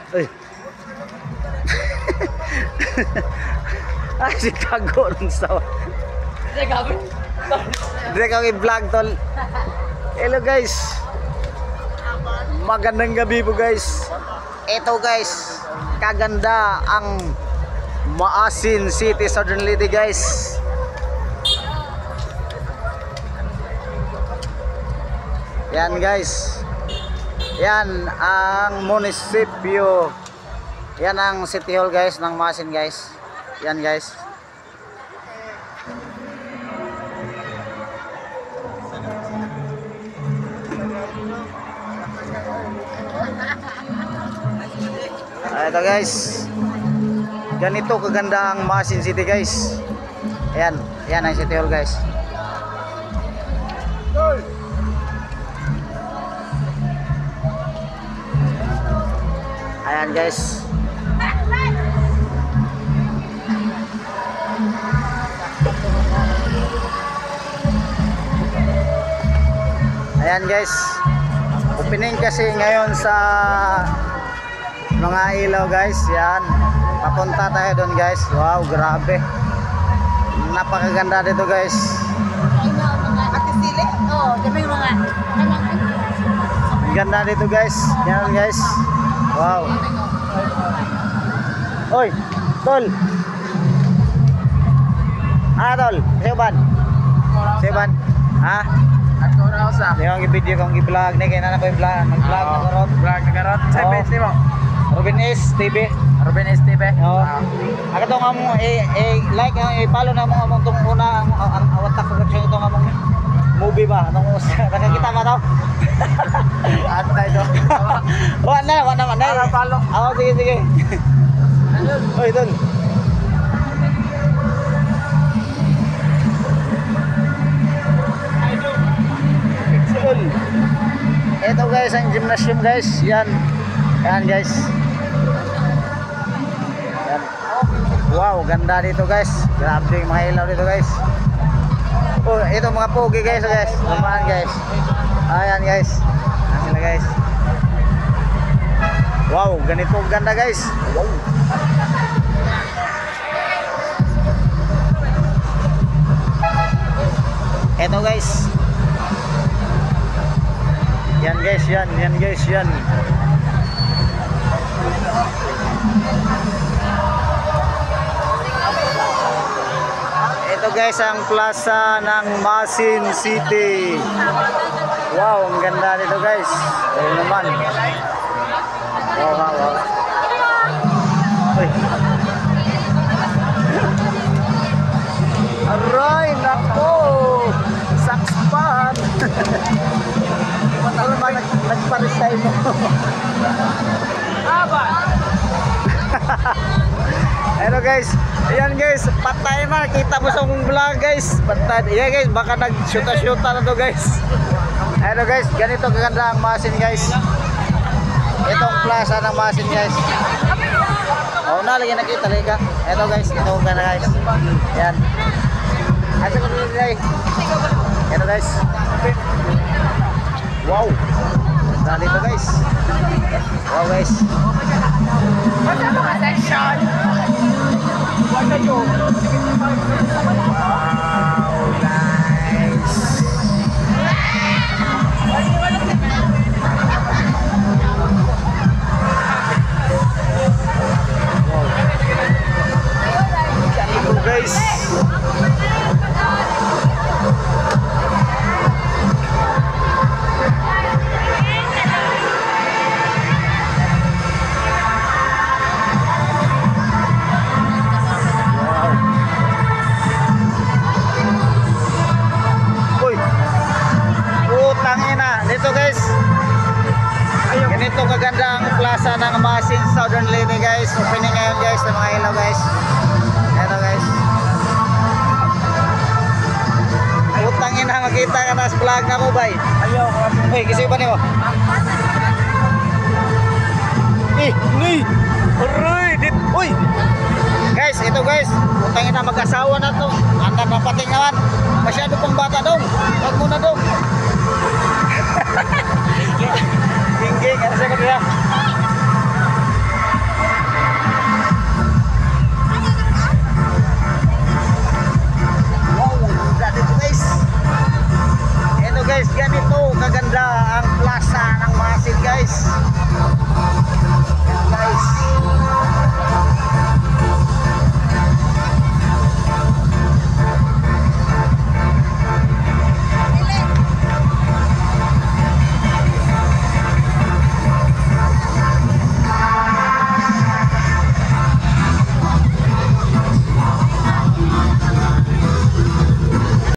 Uy. Ay, si Kago rin sa... Direk ako i-vlog tol. Hello guys. Magandang gabi po guys. Ito guys, kaganda ang Maasin City, Southern Leyte guys. Yan guys. Yan ang munisipyo. Yan ang City Hall guys ng Maasin guys. Yan guys. Ito guys. Ganito kaganda ang Maasin City guys. Ayan, yan ang City Hall guys. Ayan guys. Ayan guys. Opening kasi ngayon sa mga ilaw guys. Yan. Papunta tayo doon guys. Wow, grabe. Napakaganda dito guys. Ate Sile? Oo, dami mga. Ang ganda dito guys. Yan guys. Wow. Oy, tol. Tol. Siuban. Siuban. Ha? Ako na ako sa. Yung i-video kong i-vlog ni kaya na po i-vlog. Mag-vlog na karot. Vlog na karot. Sa page mo. Ruben S TV. Ruben S TV. Oo. Ako tong among like i-follow na mo among tong una ang awatak ko sa itong among movie ba? Anong nakakita ba to? Atay do. Wala na. Follow. Sige. Oy, tol. Ito guys ang gymnasium guys. Yan guys. Yan. Wow, ganda dito guys. Grabe yung mga ilaw dito guys. Oh, ito mga pogi guys guys. Lumaan guys. Ayan guys. Ayan sila guys. Wow, ganito ganda guys. Wow. Ito guys. Yan guys, yan guys, yan. Ito guys ang plaza ng Maasin City. Wow, ang ganda nito guys. Ayun naman. Wow. Uy. Aray, nako. Sakspan. Ano ba nagparisay mo? Ano guys, ayan guys, patay na, kita mo sa mong vlog guys. Patay, ayan guys, baka nag-shoota na to guys. Ano guys, ganito kaganda ang Maasin guys. Itong plaza ng Maasin guys. Oo na, lagi nakita lagi. Ito guys, ito ganda guys. Ayan. Asa ko dito guys. Ito guys. Wow. Ganda dito guys. Wow guys. What's up mga section? Wow guys. Ito guys. Dito guys, ganito kaganda ang plaza ng Maasin Southern Leyte guys. Opening ngayon guys ng mga ilaw guys. Ito guys. Utang ina, makita ka na sa vlog na mo bay. Ayaw ko. Uy, kasi ba niyo? Aray, uy. Guys, ito guys, utang ina mag-asawa na to. Andan na pating naman. Masyado pang bata dong. Wag mo na dong.